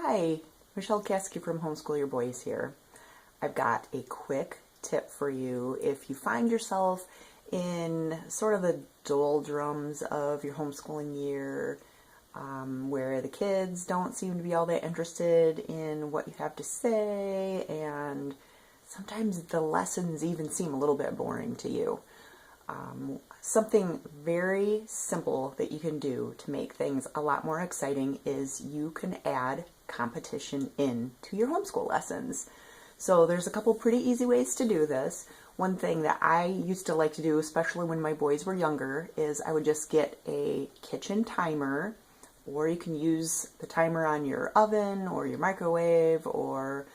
Hi, Michelle Caskey from Homeschool-Your-Boys here. I've got a quick tip for you if you find yourself in sort of the doldrums of your homeschooling year, where the kids don't seem to be all that interested in what you have to say, and sometimes the lessons even seem a little bit boring to you. Something very simple that you can do to make things a lot more exciting is you can add competition in to your homeschool lessons. So there's a couple pretty easy ways to do this. One thing that I used to like to do, especially when my boys were younger, is I would just get a kitchen timer, or you can use the timer on your oven or your microwave or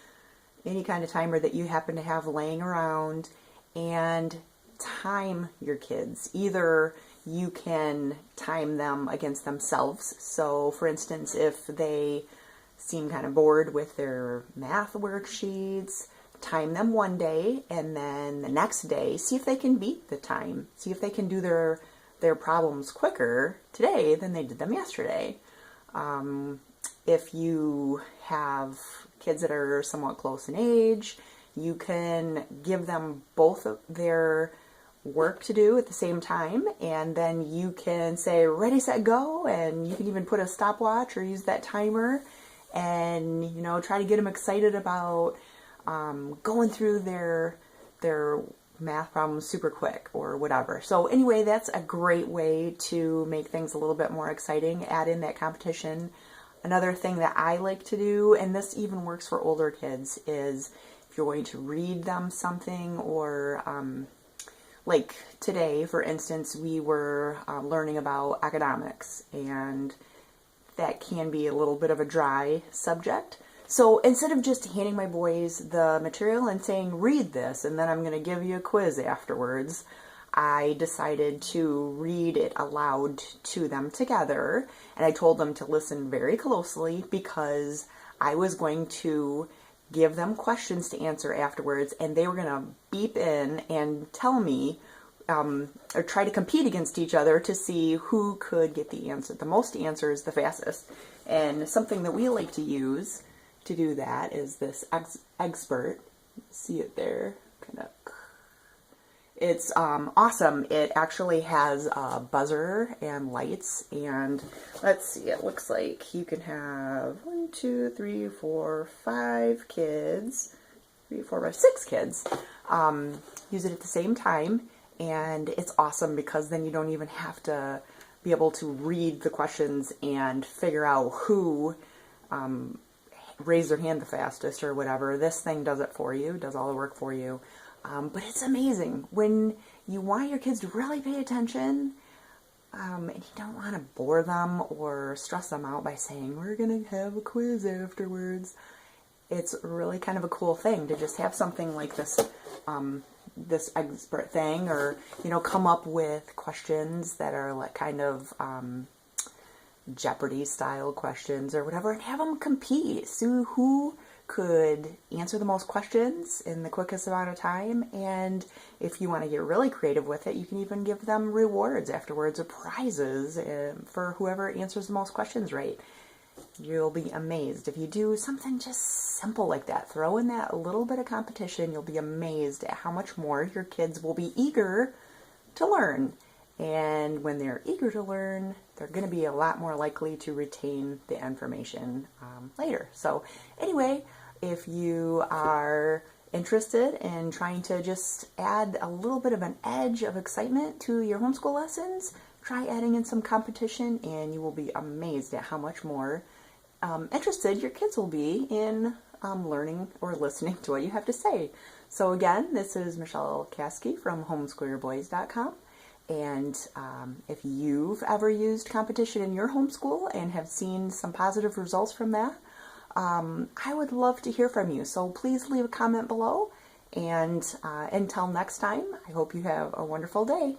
any kind of timer that you happen to have laying around, and time your kids. Either you can time them against themselves. So for instance, if they seem kind of bored with their math worksheets, time them one day, and then the next day see if they can beat the time. See if they can do their problems quicker today than they did them yesterday. If you have kids that are somewhat close in age, you can give them both of their work to do at the same time, and then you can say ready, set, go, and you can even put a stopwatch or use that timer and try to get them excited about going through their math problems super quick or whatever. So anyway, that's a great way to make things a little bit more exciting. Add in that competition. Another thing that I like to do, and this even works for older kids, is if you're going to read them something, or like today, for instance, we were learning about economics, and that can be a little bit of a dry subject. So instead of just handing my boys the material and saying, read this, and then I'm going to give you a quiz afterwards, I decided to read it aloud to them together, and I told them to listen very closely because I was going to give them questions to answer afterwards, and they were going to beep in and tell me, or try to compete against each other to see who could get the most answers the fastest. And something that we like to use to do that is this expert. See it there? Kind of. It's awesome. It actually has a buzzer and lights, and let's see, it looks like you can have 1, 2, 3, 4, 5 kids, 3, 4, 5, 6 kids use it at the same time, and it's awesome because then you don't even have to be able to read the questions and figure out who raised their hand the fastest or whatever. This thing does it for you, does all the work for you. But it's amazing when you want your kids to really pay attention, and you don't want to bore them or stress them out by saying, we're going to have a quiz afterwards. It's really kind of a cool thing to just have something like this, this expert thing, or, come up with questions that are like kind of Jeopardy style questions or whatever, and have them compete. See who could answer the most questions in the quickest amount of time. And if you want to get really creative with it, you can even give them rewards afterwards or prizes for whoever answers the most questions right. You'll be amazed. If you do something just simple like that, throw in that little bit of competition, you'll be amazed at how much more your kids will be eager to learn. And when they're eager to learn, they're going to be a lot more likely to retain the information later. So anyway, if you are interested in trying to just add a little bit of an edge of excitement to your homeschool lessons, try adding in some competition, and you will be amazed at how much more interested your kids will be in learning or listening to what you have to say. So again, this is Michelle Caskey from Homeschool-Your-Boys.com. And if you've ever used competition in your homeschool and have seen some positive results from that, I would love to hear from you. So please leave a comment below. And until next time, I hope you have a wonderful day.